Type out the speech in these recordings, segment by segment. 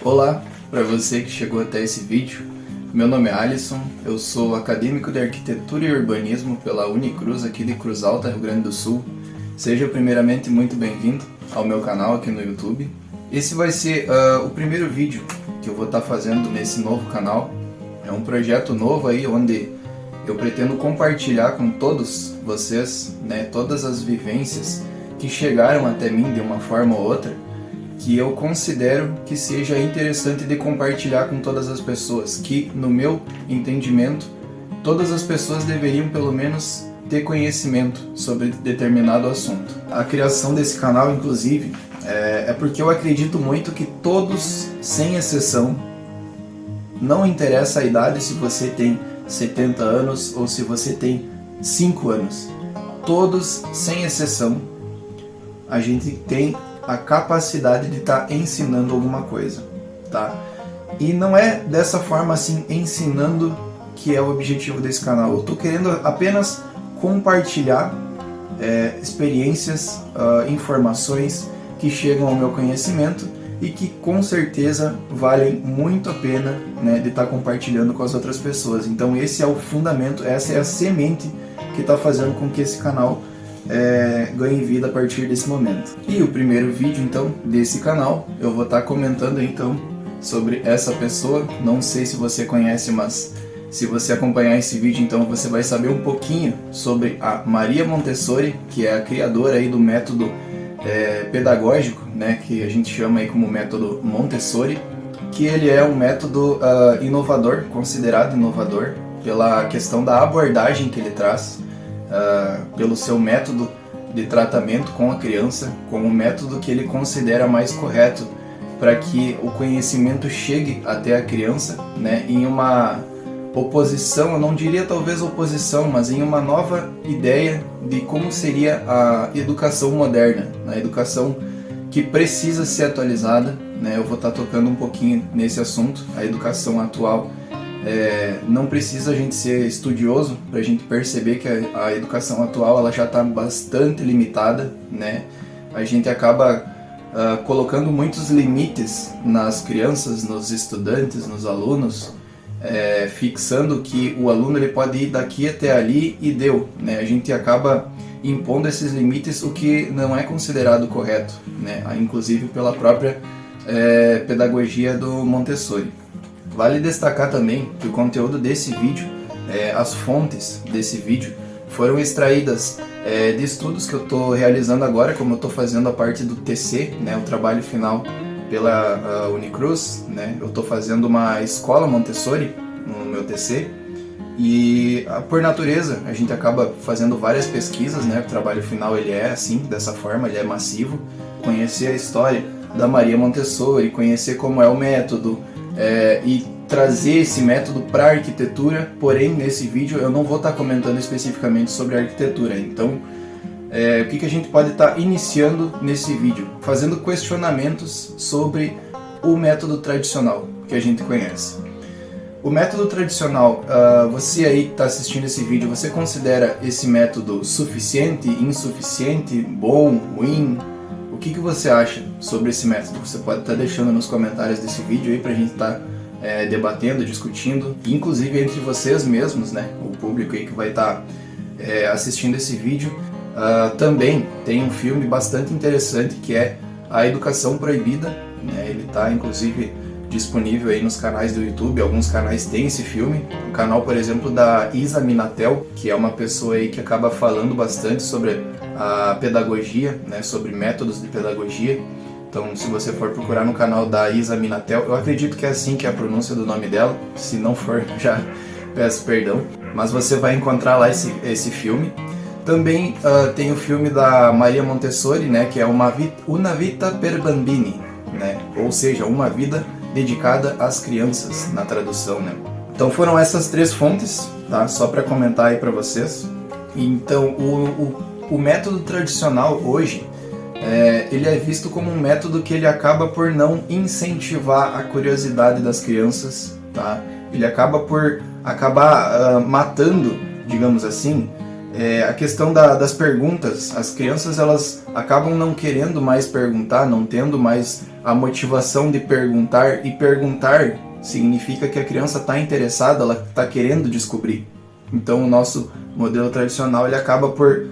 Olá, para você que chegou até esse vídeo, meu nome é Alisson, eu sou acadêmico de Arquitetura e Urbanismo pela Unicruz aqui de Cruz Alta, Rio Grande do Sul. Seja primeiramente muito bem-vindo ao meu canal aqui no YouTube. Esse vai ser o primeiro vídeo que eu vou estar fazendo nesse novo canal. É um projeto novo aí onde eu pretendo compartilhar com todos vocês, né, todas as vivências que chegaram até mim de uma forma ou outra, que eu considero que seja interessante de compartilhar com todas as pessoas, que no meu entendimento, todas as pessoas deveriam pelo menos ter conhecimento sobre determinado assunto. A criação desse canal, inclusive, é porque eu acredito muito que todos, sem exceção, não interessa a idade, se você tem 70 anos ou se você tem 5 anos, todos, sem exceção, a gente tem a capacidade de estar ensinando alguma coisa, tá? E não é dessa forma assim, ensinando, que é o objetivo desse canal. Eu estou querendo apenas compartilhar experiências, informações que chegam ao meu conhecimento e que com certeza valem muito a pena, né, de estar compartilhando com as outras pessoas. Então esse é o fundamento, essa é a semente que está fazendo com que esse canal ganhe vida a partir desse momento. E o primeiro vídeo então desse canal, eu vou estar comentando então sobre essa pessoa. Não sei se você conhece, mas se você acompanhar esse vídeo, então você vai saber um pouquinho sobre a Maria Montessori, que é a criadora aí do método pedagógico, né, que a gente chama aí como método Montessori, que ele é um método inovador, considerado inovador pela questão da abordagem que ele traz, pelo seu método de tratamento com a criança, como o método que ele considera mais correto para que o conhecimento chegue até a criança, né, em uma oposição, eu não diria talvez oposição, mas em uma nova ideia de como seria a educação moderna, a educação que precisa ser atualizada, né. Eu vou estar tocando um pouquinho nesse assunto. A educação atual, não precisa a gente ser estudioso para a gente perceber que a educação atual ela já está bastante limitada, né. A gente acaba colocando muitos limites nas crianças, nos estudantes, nos alunos, fixando que o aluno ele pode ir daqui até ali e deu, né. A gente acaba impondo esses limites, o que não é considerado correto, né, inclusive pela própria pedagogia do Montessori. Vale destacar também que o conteúdo desse vídeo, as fontes desse vídeo, foram extraídas de estudos que eu estou realizando agora, como eu estou fazendo a parte do TC, né, o trabalho final pela Unicruz, né. Eu estou fazendo uma escola Montessori no meu TC e por natureza a gente acaba fazendo várias pesquisas, né. O trabalho final ele é assim, dessa forma, ele é massivo. Conhecer a história da Maria Montessori, conhecer como é o método, e trazer esse método para a arquitetura. Porém, nesse vídeo eu não vou estar comentando especificamente sobre a arquitetura. Então, o que a gente pode estar iniciando nesse vídeo? Fazendo questionamentos sobre o método tradicional que a gente conhece. O método tradicional, você aí que está assistindo esse vídeo, você considera esse método suficiente, insuficiente, bom, ruim? O que você acha sobre esse método? Você pode estar deixando nos comentários desse vídeo aí pra gente estar debatendo, discutindo, inclusive entre vocês mesmos, né? O público aí que vai estar assistindo esse vídeo. Também tem um filme bastante interessante que é A Educação Proibida, né? Ele está inclusive disponível aí nos canais do YouTube. Alguns canais têm esse filme. O canal, por exemplo, da Isa Minatel, que é uma pessoa aí que acaba falando bastante sobre a pedagogia, né, sobre métodos de pedagogia. Então, se você for procurar no canal da Isa Minatel, eu acredito que é assim que é a pronúncia do nome dela. Se não for, já peço perdão. Mas você vai encontrar lá esse filme. Também tem o filme da Maria Montessori, né, que é Una Vita per Bambini, né, ou seja, uma vida dedicada às crianças, na tradução, né. Então foram essas três fontes, tá? Só para comentar aí para vocês. Então o método tradicional hoje, ele é visto como um método que ele acaba por não incentivar a curiosidade das crianças, tá? Ele acaba por acabar matando, digamos assim, A questão das perguntas, as crianças elas acabam não querendo mais perguntar, não tendo mais a motivação de perguntar, e perguntar significa que a criança está interessada, ela está querendo descobrir. Então o nosso modelo tradicional ele acaba por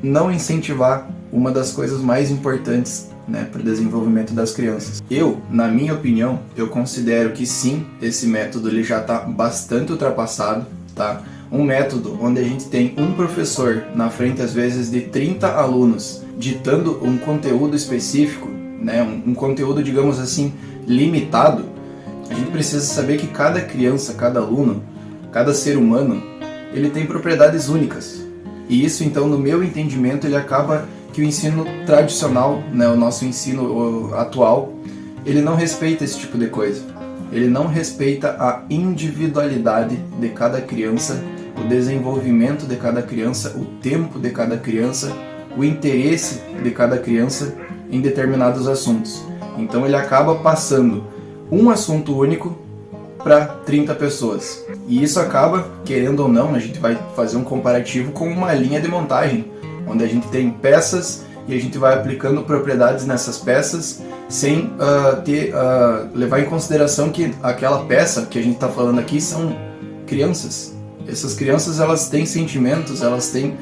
não incentivar uma das coisas mais importantes, né, para o desenvolvimento das crianças. Na minha opinião, eu considero que sim, esse método ele já está bastante ultrapassado, tá? Um método onde a gente tem um professor na frente, às vezes, de 30 alunos, ditando um conteúdo específico, né, um conteúdo, digamos assim, limitado. A gente precisa saber que cada criança, cada aluno, cada ser humano, ele tem propriedades únicas. E isso, então, no meu entendimento, ele acaba que o ensino tradicional, né, o nosso ensino atual, ele não respeita esse tipo de coisa. Ele não respeita a individualidade de cada criança, o desenvolvimento de cada criança, o tempo de cada criança, o interesse de cada criança em determinados assuntos. Então ele acaba passando um assunto único para 30 pessoas. E isso acaba, querendo ou não, a gente vai fazer um comparativo com uma linha de montagem, onde a gente tem peças e a gente vai aplicando propriedades nessas peças sem levar em consideração que aquela peça que a gente está falando aqui são crianças. Essas crianças elas têm sentimentos, elas têm,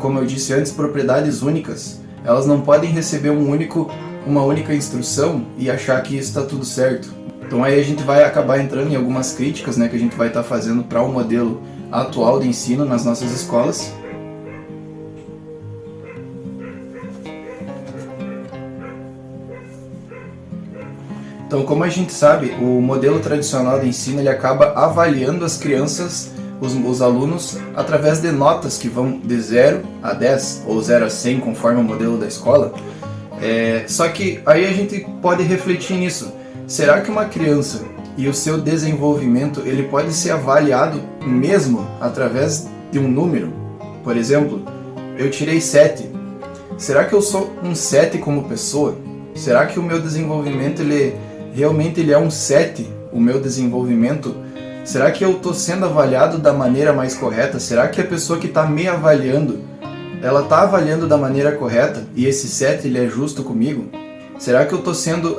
como eu disse antes, propriedades únicas. Elas não podem receber uma única instrução e achar que isso está tudo certo. Então aí a gente vai acabar entrando em algumas críticas, né, que a gente vai estar fazendo para o modelo atual de ensino nas nossas escolas. Então, como a gente sabe, o modelo tradicional de ensino ele acaba avaliando as crianças, os alunos, através de notas que vão de 0 a 10 ou 0 a 100, conforme o modelo da escola. Só que aí a gente pode refletir nisso. Será que uma criança e o seu desenvolvimento ele pode ser avaliado mesmo através de um número? Por exemplo, eu tirei 7. Será que eu sou um 7 como pessoa? Será que o meu desenvolvimento realmente ele é um 7, o meu desenvolvimento? Será que eu estou sendo avaliado da maneira mais correta? Será que a pessoa que está me avaliando, ela está avaliando da maneira correta e esse 7 ele é justo comigo? Será que eu estou sendo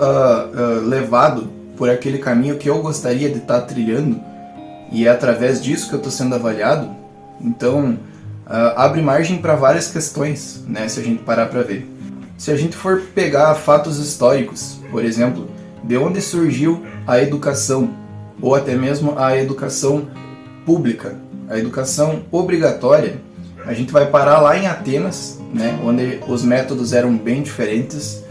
levado por aquele caminho que eu gostaria de estar trilhando e é através disso que eu estou sendo avaliado? Então, abre margem para várias questões, né, se a gente parar para ver. Se a gente for pegar fatos históricos, por exemplo, de onde surgiu a educação, ou até mesmo a educação pública, a educação obrigatória, a gente vai parar lá em Atenas, né, onde os métodos eram bem diferentes.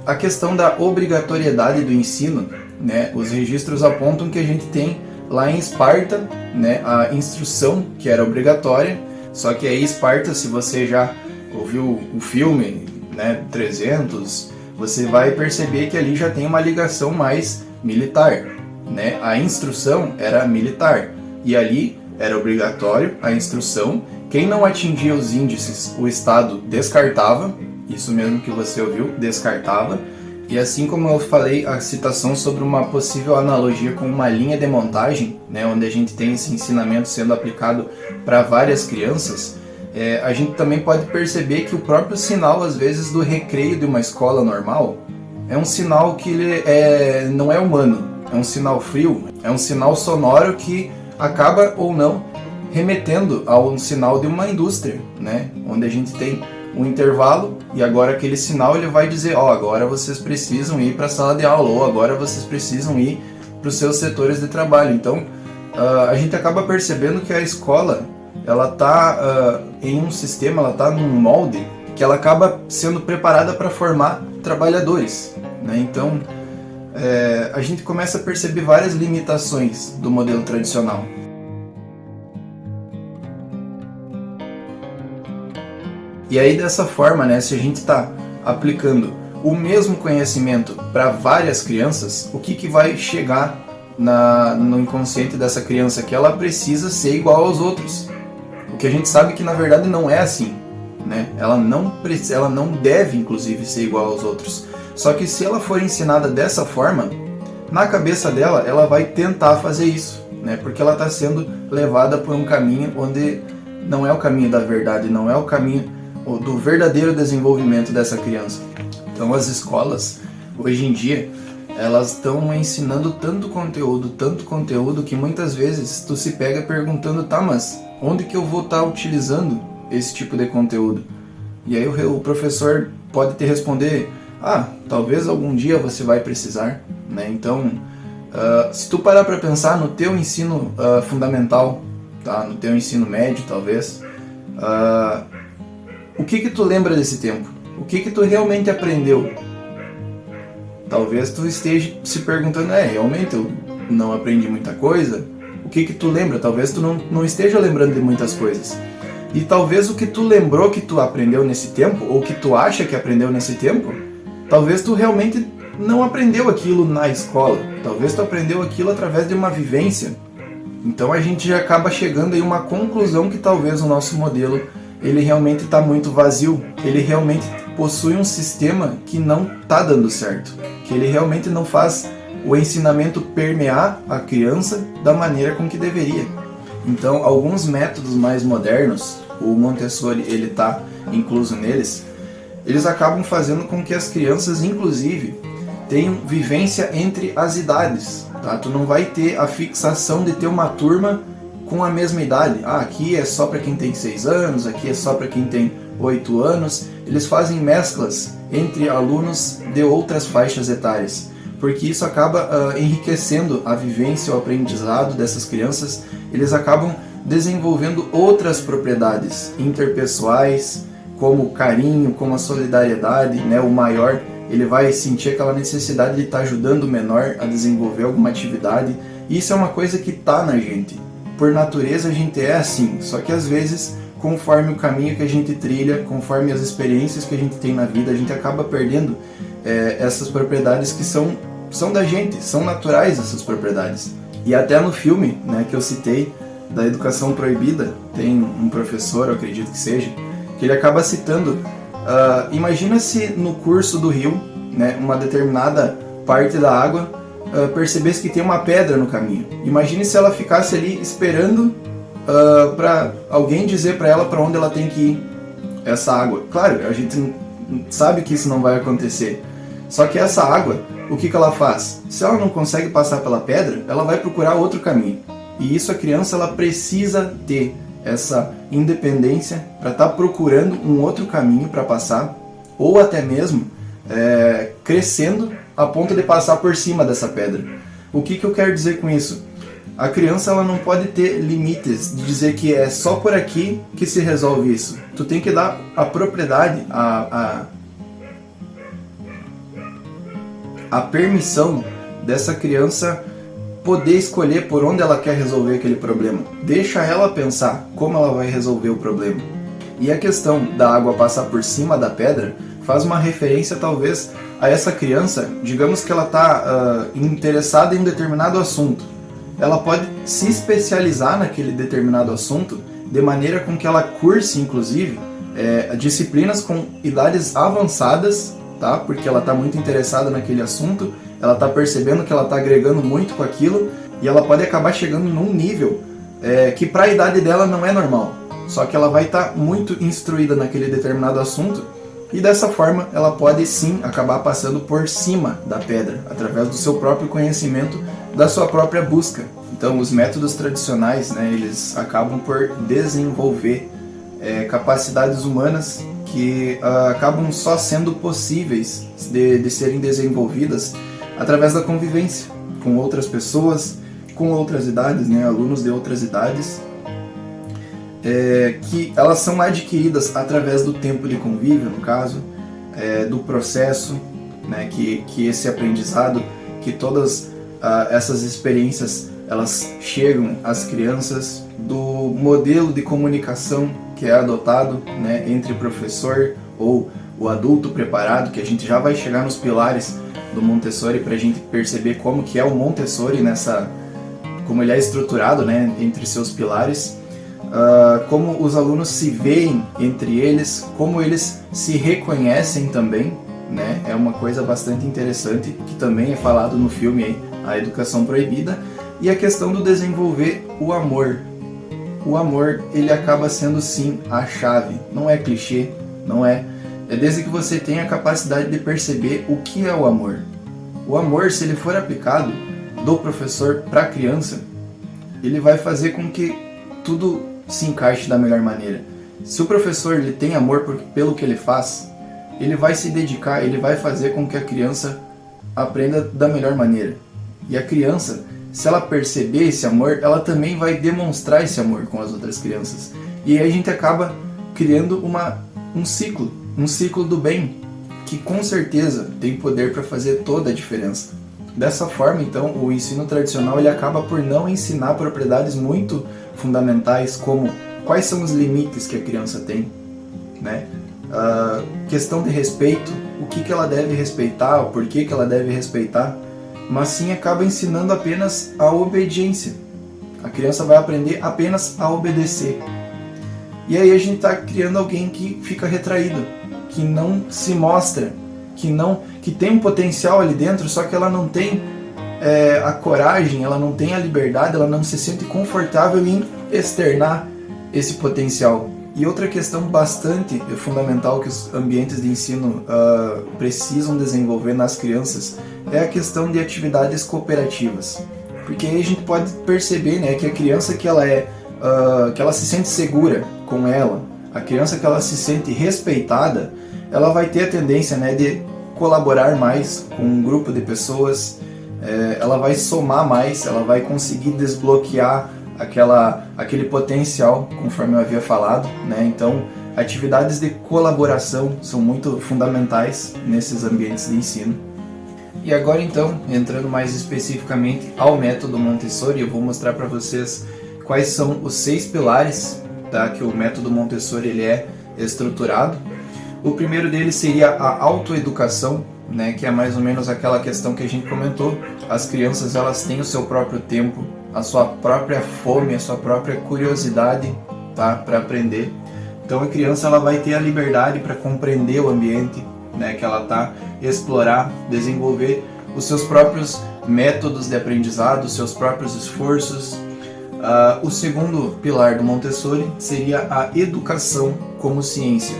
A questão da obrigatoriedade do ensino, né, os registros apontam que a gente tem lá em Esparta, né, a instrução que era obrigatória, só que aí Esparta, se você já ouviu o filme, né, 300, você vai perceber que ali já tem uma ligação mais militar, né? A instrução era militar e ali era obrigatório a instrução. Quem não atingia os índices, o Estado descartava, isso mesmo que você ouviu, descartava. E assim como eu falei, a citação sobre uma possível analogia com uma linha de montagem, né, onde a gente tem esse ensinamento sendo aplicado para várias crianças, a gente também pode perceber que o próprio sinal, às vezes, do recreio de uma escola normal é um sinal que não é humano, é um sinal frio, é um sinal sonoro que acaba ou não remetendo a um sinal de uma indústria, né? Onde a gente tem um intervalo e agora aquele sinal ele vai dizer, agora vocês precisam ir para a sala de aula, ou agora vocês precisam ir para os seus setores de trabalho. Então, a gente acaba percebendo que a escola ela está em um sistema, ela está num molde que ela acaba sendo preparada para formar trabalhadores, né? Então, a gente começa a perceber várias limitações do modelo tradicional. E aí, dessa forma, né, se a gente está aplicando o mesmo conhecimento para várias crianças, o que vai chegar no inconsciente dessa criança? Que ela precisa ser igual aos outros. O que a gente sabe que na verdade não é assim, né? Ela não deve, inclusive, ser igual aos outros. Só que se ela for ensinada dessa forma, na cabeça dela, ela vai tentar fazer isso, né? Porque ela está sendo levada por um caminho onde não é o caminho da verdade, não é o caminho do verdadeiro desenvolvimento dessa criança. Então as escolas, hoje em dia, elas estão ensinando tanto conteúdo, que muitas vezes tu se pega perguntando, tá, mas onde que eu vou estar utilizando esse tipo de conteúdo? E aí o professor pode te responder, talvez algum dia você vai precisar, né? Então, se tu parar para pensar no teu ensino fundamental, tá? No teu ensino médio, talvez, o que tu lembra desse tempo? O que tu realmente aprendeu? Talvez tu esteja se perguntando, realmente eu não aprendi muita coisa? O que tu lembra? Talvez tu não esteja lembrando de muitas coisas. E talvez o que tu lembrou que tu aprendeu nesse tempo, ou que tu acha que aprendeu nesse tempo, talvez tu realmente não aprendeu aquilo na escola. Talvez tu aprendeu aquilo através de uma vivência. Então a gente já acaba chegando em uma conclusão que talvez o nosso modelo, ele realmente está muito vazio. Ele realmente possui um sistema que não está dando certo. Que ele realmente não faz o ensinamento permear a criança da maneira com que deveria. Então, alguns métodos mais modernos, o Montessori ele está incluso neles, eles acabam fazendo com que as crianças, inclusive, tenham vivência entre as idades. Tá? Tu não vai ter a fixação de ter uma turma com a mesma idade. Aqui é só para quem tem 6 anos, aqui é só para quem tem 8 anos. Eles fazem mesclas entre alunos de outras faixas etárias, porque isso acaba enriquecendo a vivência, o aprendizado dessas crianças. Eles acabam desenvolvendo outras propriedades interpessoais, como o carinho, como a solidariedade, né? O maior, ele vai sentir aquela necessidade de estar ajudando o menor a desenvolver alguma atividade. E isso é uma coisa que está na gente. Por natureza a gente é assim, só que às vezes, conforme o caminho que a gente trilha, conforme as experiências que a gente tem na vida, a gente acaba perdendo essas propriedades que são da gente, são naturais essas propriedades. E até no filme, né, que eu citei, da Educação Proibida, tem um professor, eu acredito que seja, que ele acaba citando, imagina se no curso do rio, né, uma determinada parte da água, percebesse que tem uma pedra no caminho. Imagine se ela ficasse ali esperando para alguém dizer para ela para onde ela tem que ir essa água. Claro, a gente sabe que isso não vai acontecer. Só que essa água, o que ela faz? Se ela não consegue passar pela pedra, ela vai procurar outro caminho. E isso a criança ela precisa ter essa independência para estar procurando um outro caminho para passar, ou até mesmo crescendo a ponto de passar por cima dessa pedra. O que eu quero dizer com isso? A criança ela não pode ter limites de dizer que é só por aqui que se resolve isso. Tu tem que dar a propriedade, a permissão dessa criança poder escolher por onde ela quer resolver aquele problema. Deixa ela pensar como ela vai resolver o problema. E a questão da água passar por cima da pedra faz uma referência talvez a essa criança, digamos que ela está interessada em um determinado assunto. Ela pode se especializar naquele determinado assunto de maneira com que ela curse, inclusive, disciplinas com idades avançadas, tá? Porque ela está muito interessada naquele assunto, ela está percebendo que ela está agregando muito com aquilo e ela pode acabar chegando num nível que para a idade dela não é normal. Só que ela vai estar muito instruída naquele determinado assunto e dessa forma ela pode sim acabar passando por cima da pedra, através do seu próprio conhecimento, da sua própria busca. Então os métodos tradicionais, né, eles acabam por desenvolver capacidades humanas que acabam só sendo possíveis de serem desenvolvidas através da convivência com outras pessoas, com outras idades, né, alunos de outras idades, que elas são adquiridas através do tempo de convívio, no caso, do processo, né, que esse aprendizado, que todas essas experiências, elas chegam às crianças, do modelo de comunicação que é adotado, né, entre o professor ou o adulto preparado, que a gente já vai chegar nos pilares do Montessori para a gente perceber como que é o Montessori como ele é estruturado, né, entre seus pilares, como os alunos se veem entre eles, como eles se reconhecem também, né, é uma coisa bastante interessante que também é falado no filme aí, A Educação Proibida, e a questão do desenvolver o amor. o amor, ele acaba sendo sim a chave. Não é clichê, não é. É desde que você tenha a capacidade de perceber o que é o amor. O amor, se ele for aplicado do professor para a criança, ele vai fazer com que tudo se encaixe da melhor maneira. Se o professor ele tem amor pelo que ele faz, ele vai se dedicar, ele vai fazer com que a criança aprenda da melhor maneira. E a criança, se ela perceber esse amor, ela também vai demonstrar esse amor com as outras crianças. E aí a gente acaba criando um ciclo do bem, que com certeza tem poder para fazer toda a diferença. Dessa forma, então, o ensino tradicional ele acaba por não ensinar propriedades muito fundamentais, como quais são os limites que a criança tem, né? Questão de respeito, o que ela deve respeitar, o porquê que ela deve respeitar, mas sim acaba ensinando apenas a obediência. A criança vai aprender apenas a obedecer. E aí a gente está criando alguém que fica retraído, que não se mostra, que tem um potencial ali dentro, só que ela não tem a coragem, ela não tem a liberdade, ela não se sente confortável em externar esse potencial. E outra questão bastante fundamental que os ambientes de ensino precisam desenvolver nas crianças é a questão de atividades cooperativas. Porque aí a gente pode perceber, né, que a criança que ela se sente segura com ela, a criança que ela se sente respeitada, ela vai ter a tendência, né, de colaborar mais com um grupo de pessoas, ela vai somar mais, ela vai conseguir desbloquear aquele potencial, conforme eu havia falado, né? Então, atividades de colaboração são muito fundamentais nesses ambientes de ensino. E agora, então, entrando mais especificamente ao método Montessori, eu vou mostrar para vocês quais são os 6 pilares, tá, que o método Montessori ele é estruturado. O primeiro deles seria a autoeducação, né, que é mais ou menos aquela questão que a gente comentou. As crianças elas têm o seu próprio tempo, a sua própria fome, a sua própria curiosidade, tá, para aprender. Então a criança ela vai ter a liberdade para compreender o ambiente, né, que ela está, explorar, desenvolver os seus próprios métodos de aprendizado, os seus próprios esforços. O segundo pilar do Montessori seria a educação como ciência.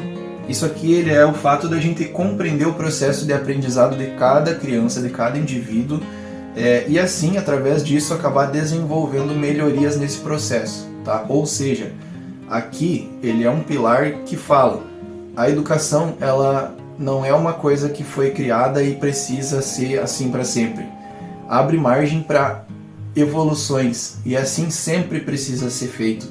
Isso aqui ele é o fato da gente compreender o processo de aprendizado de cada criança, de cada indivíduo, e assim, através disso, acabar desenvolvendo melhorias nesse processo, tá? Ou seja, aqui ele é um pilar que fala, a educação ela não é uma coisa que foi criada e precisa ser assim para sempre. Abre margem para evoluções e assim sempre precisa ser feito.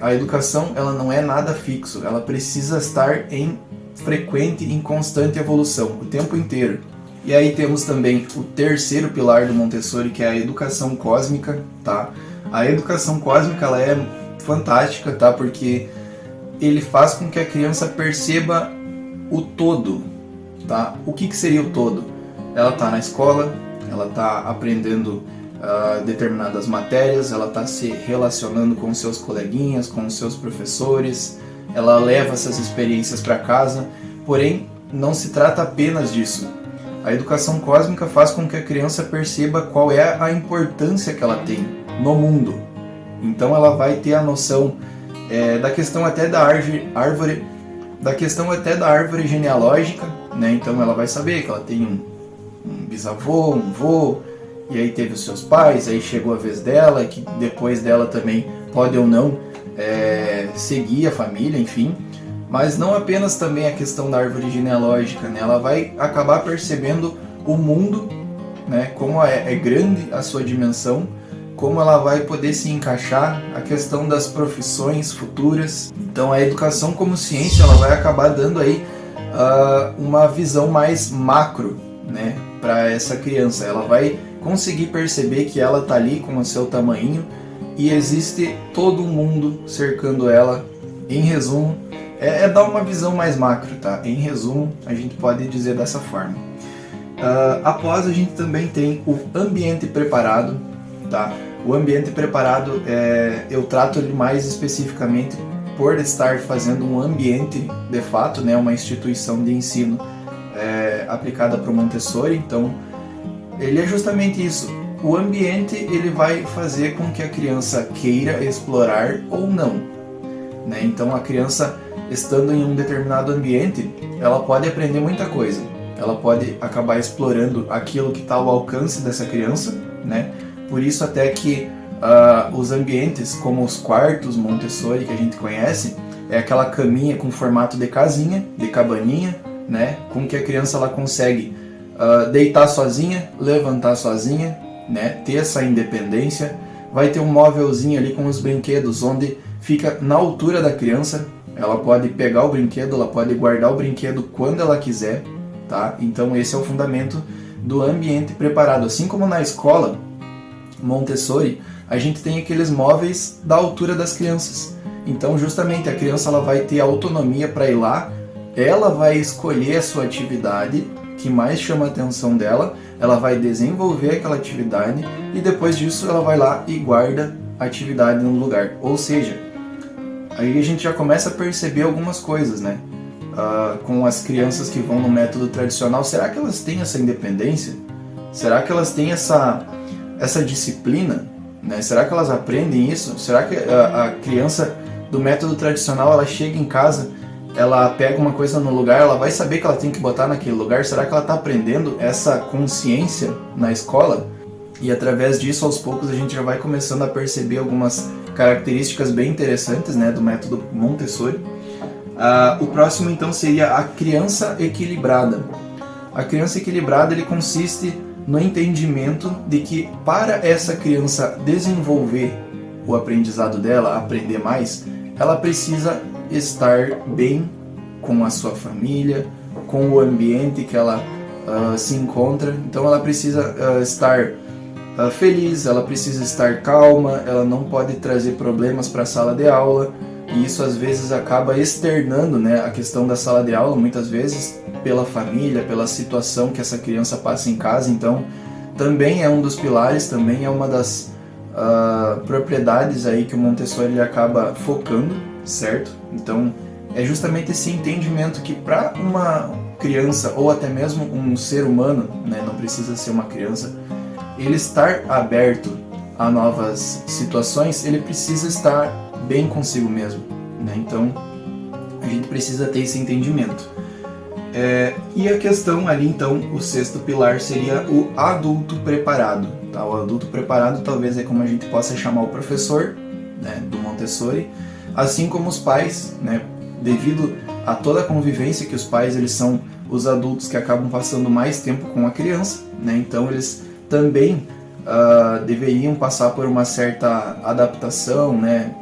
A educação ela não é nada fixo, ela precisa estar em frequente, em constante evolução, o tempo inteiro. E aí temos também o terceiro pilar do Montessori, que é a educação cósmica, tá? A educação cósmica ela é fantástica, tá? Porque ele faz com que a criança perceba o todo, tá? O que seria o todo? Ela está na escola, ela está aprendendo determinadas matérias, ela está se relacionando com seus coleguinhas, com seus professores, ela leva essas experiências para casa, porém não se trata apenas disso. A educação cósmica faz com que a criança perceba qual é a importância que ela tem no mundo. Então ela vai ter a noção da questão até da árvore, da questão até da árvore genealógica, né? Então ela vai saber que ela tem um bisavô, um vô, e aí teve os seus pais, aí chegou a vez dela, que depois dela também pode ou não seguir a família, enfim. Mas não apenas também a questão da árvore genealógica, né? Ela vai acabar percebendo o mundo, né? Como é grande a sua dimensão, como ela vai poder se encaixar, a questão das profissões futuras. Então a educação como ciência ela vai acabar dando aí uma visão mais macro, né, para essa criança. Ela vai conseguir perceber que ela está ali com o seu tamanho e existe todo um mundo cercando ela. Em resumo, dar uma visão mais macro, tá? Em resumo, a gente pode dizer dessa forma. Após a gente também tem o ambiente preparado, tá? O ambiente preparado, eu trato ele mais especificamente por estar fazendo um ambiente, de fato, né, uma instituição de ensino aplicada para o Montessori. Então, ele é justamente isso. o ambiente ele vai fazer com que a criança queira explorar ou não, né? Então a criança, estando em um determinado ambiente, ela pode aprender muita coisa. Ela pode acabar explorando aquilo que está ao alcance dessa criança, né? Por isso até que os ambientes, como os quartos Montessori que a gente conhece, é aquela caminha com formato de casinha, de cabaninha, né? Com que a criança ela consegue deitar sozinha, levantar sozinha, né? Ter essa independência. Vai ter um móvelzinho ali com os brinquedos, onde fica na altura da criança. Ela pode pegar o brinquedo, ela pode guardar o brinquedo quando ela quiser, tá? Então esse é o fundamento do ambiente preparado. Assim como na escola Montessori, a gente tem aqueles móveis da altura das crianças. Então justamente a criança ela vai ter autonomia para ir lá, ela vai escolher a sua atividade que mais chama a atenção dela, ela vai desenvolver aquela atividade e depois disso ela vai lá e guarda a atividade no lugar. Ou seja, aí a gente já começa a perceber algumas coisas, né? Com as crianças que vão no método tradicional, será que elas têm essa independência? Será que elas têm essa disciplina? Né? Será que elas aprendem isso? Será que a criança do método tradicional, ela chega em casa, ela pega uma coisa no lugar, ela vai saber que ela tem que botar naquele lugar? Será que ela está aprendendo essa consciência na escola? E através disso, aos poucos, a gente já vai começando a perceber algumas características bem interessantes, né, do método Montessori. O próximo, então, seria a criança equilibrada. A criança equilibrada, ele consiste no entendimento de que para essa criança desenvolver o aprendizado dela, aprender mais, ela precisa estar bem com a sua família, com o ambiente que ela se encontra. Então ela precisa estar feliz, ela precisa estar calma, ela não pode trazer problemas para a sala de aula, e isso às vezes acaba externando, né, a questão da sala de aula, muitas vezes pela família, pela situação que essa criança passa em casa. Então também é um dos pilares, também é uma das propriedades aí que o Montessori ele acaba focando, certo? Então é justamente esse entendimento que para uma criança ou até mesmo um ser humano, né, não precisa ser uma criança, ele estar aberto a novas situações, ele precisa estar bem consigo mesmo, né? Então a gente precisa ter esse entendimento. E a questão ali, então, o sexto pilar seria o adulto preparado, tá? O adulto preparado talvez é como a gente possa chamar o professor, né, do Montessori, assim como os pais, né, devido a toda a convivência que os pais eles são os adultos que acabam passando mais tempo com a criança, né? Então eles também deveriam passar por uma certa adaptação, né,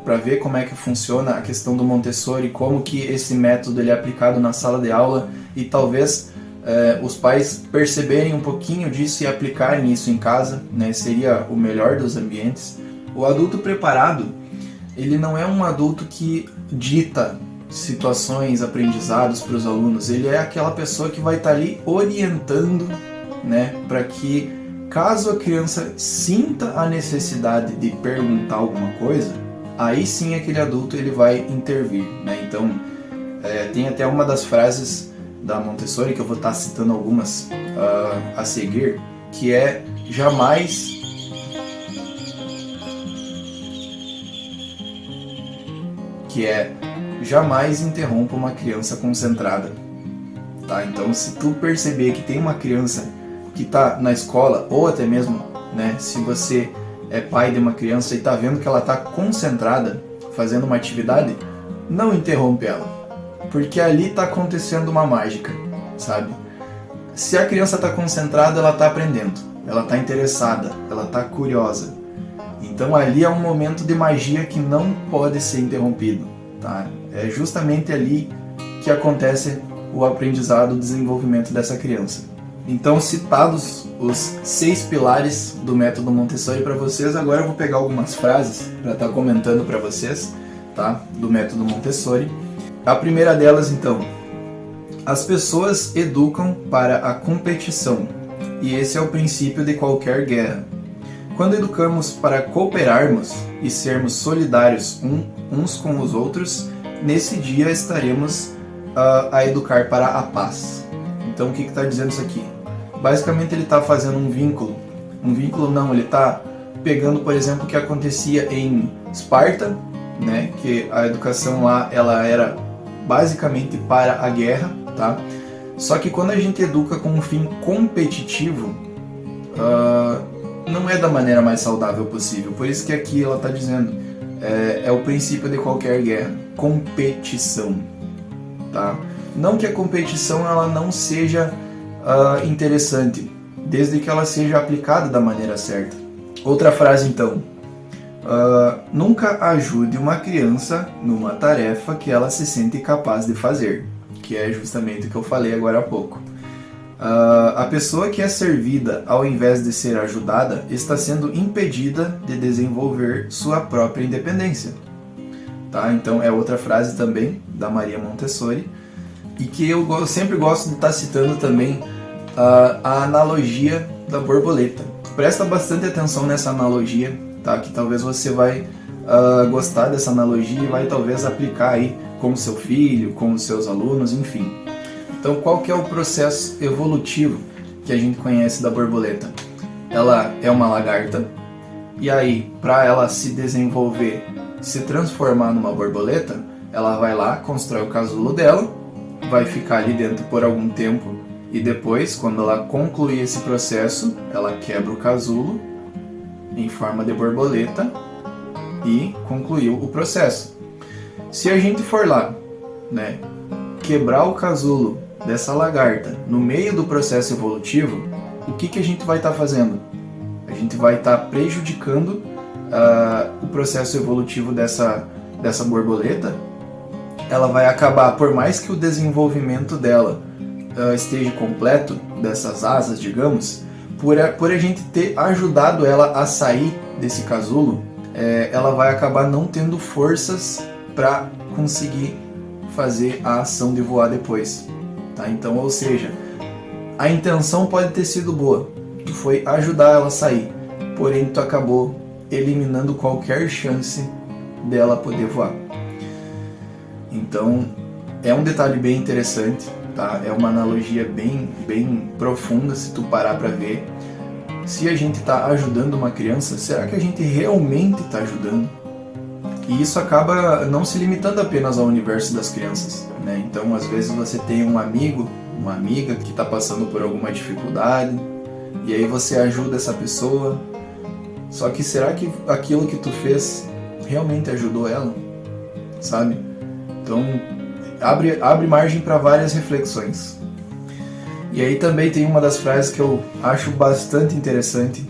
para ver como é que funciona a questão do Montessori, como que esse método ele é aplicado na sala de aula, e talvez os pais perceberem um pouquinho disso e aplicarem isso em casa, né, seria o melhor dos ambientes. O adulto preparado, ele não é um adulto que dita situações, aprendizados para os alunos, ele é aquela pessoa que vai estar ali orientando, né, para que caso a criança sinta a necessidade de perguntar alguma coisa, aí sim aquele adulto ele vai intervir, né? Então tem até uma das frases da Montessori, que eu vou estar citando algumas a seguir, que é jamais interrompa uma criança concentrada, tá? Então se tu perceber que tem uma criança que está na escola, ou até mesmo, né, se você é pai de uma criança e está vendo que ela está concentrada fazendo uma atividade, não interrompe ela, porque ali está acontecendo uma mágica, sabe? Se a criança está concentrada, ela está aprendendo, ela está interessada, ela está curiosa. Então ali é um momento de magia que não pode ser interrompido, tá? É justamente ali que acontece o aprendizado, o desenvolvimento dessa criança. Então, citados os 6 pilares do método Montessori para vocês, agora eu vou pegar algumas frases para estar comentando para vocês, tá? Do método Montessori. A primeira delas, então: as pessoas educam para a competição, e esse é o princípio de qualquer guerra. Quando educamos para cooperarmos e sermos solidários uns com os outros, nesse dia estaremos a educar para a paz. Então o que está dizendo isso aqui? Basicamente ele está fazendo um vínculo Um vínculo não, ele está pegando, por exemplo, o que acontecia em Esparta, né, que a educação lá ela era basicamente para a guerra, tá? Só que quando a gente educa com um fim competitivo, não é da maneira mais saudável possível. Por isso que aqui ela está dizendo, é o princípio de qualquer guerra, competição, tá? Não que a competição ela não seja interessante, desde que ela seja aplicada da maneira certa. Outra frase então, nunca ajude uma criança numa tarefa que ela se sente capaz de fazer, que é justamente o que eu falei agora há pouco. A pessoa que é servida ao invés de ser ajudada está sendo impedida de desenvolver sua própria independência. Tá? Então é outra frase também da Maria Montessori, e que eu sempre gosto de estar citando também a analogia da borboleta. Presta bastante atenção nessa analogia, tá? Que talvez você vai gostar dessa analogia e vai talvez aplicar aí com o seu filho, com os seus alunos, enfim. Então qual que é o processo evolutivo que a gente conhece da borboleta? Ela é uma lagarta, e aí para ela se desenvolver, se transformar numa borboleta, ela vai lá, constrói o casulo dela, vai ficar ali dentro por algum tempo, e depois, quando ela concluir esse processo, ela quebra o casulo em forma de borboleta e concluiu o processo. Se a gente for lá, né, quebrar o casulo dessa lagarta no meio do processo evolutivo, o que a gente vai estar fazendo? A gente vai estar prejudicando o processo evolutivo dessa borboleta. Ela vai acabar, por mais que o desenvolvimento dela esteja completo, dessas asas, digamos, por a gente ter ajudado ela a sair desse casulo, ela vai acabar não tendo forças para conseguir fazer a ação de voar depois. Tá? Então, ou seja, a intenção pode ter sido boa, tu foi ajudar ela a sair, porém tu acabou eliminando qualquer chance dela poder voar. Então, é um detalhe bem interessante, tá? É uma analogia bem profunda se tu parar para ver. Se a gente está ajudando uma criança, será que a gente realmente está ajudando? E isso acaba não se limitando apenas ao universo das crianças, né? Então, às vezes você tem um amigo, uma amiga que está passando por alguma dificuldade, e aí você ajuda essa pessoa. Só que será que aquilo que tu fez realmente ajudou ela? Sabe? Então, abre margem para várias reflexões. E aí também tem uma das frases que eu acho bastante interessante,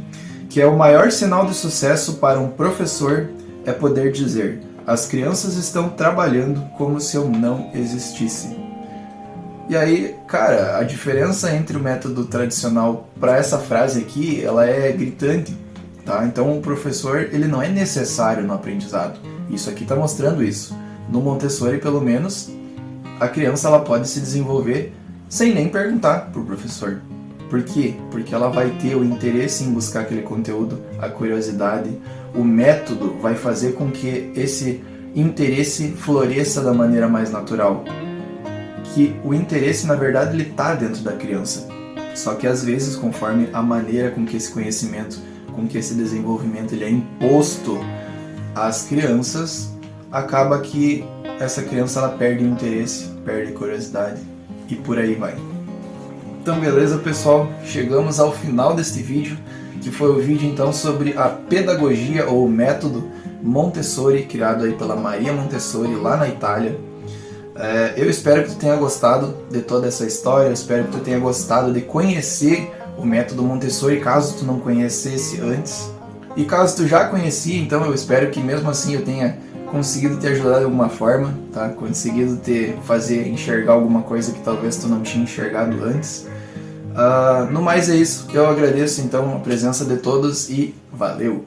que é: o maior sinal de sucesso para um professor é poder dizer: as crianças estão trabalhando como se eu não existisse. E aí, cara, a diferença entre o método tradicional para essa frase aqui, ela é gritante, tá? Então o professor, ele não é necessário no aprendizado. Isso aqui está mostrando isso. No Montessori, pelo menos, a criança ela pode se desenvolver sem nem perguntar para o professor. Por quê? Porque ela vai ter o interesse em buscar aquele conteúdo, a curiosidade. O método vai fazer com que esse interesse floresça da maneira mais natural. Que o interesse, na verdade, ele está dentro da criança. Só que às vezes, conforme a maneira com que esse conhecimento, com que esse desenvolvimento ele é imposto às crianças, acaba que essa criança ela perde o interesse, perde a curiosidade e por aí vai. Então beleza, pessoal, chegamos ao final deste vídeo, que foi o vídeo então sobre a pedagogia ou método Montessori, criado aí pela Maria Montessori lá na Itália. Eu espero que tu tenha gostado de toda essa história, eu espero que tu tenha gostado de conhecer o método Montessori, caso tu não conhecesse antes. E caso tu já conhecia, então eu espero que mesmo assim eu tenha conseguido te ajudar de alguma forma, tá? Conseguido te fazer enxergar alguma coisa que talvez tu não tinha enxergado antes. No mais é isso, eu agradeço então a presença de todos e valeu!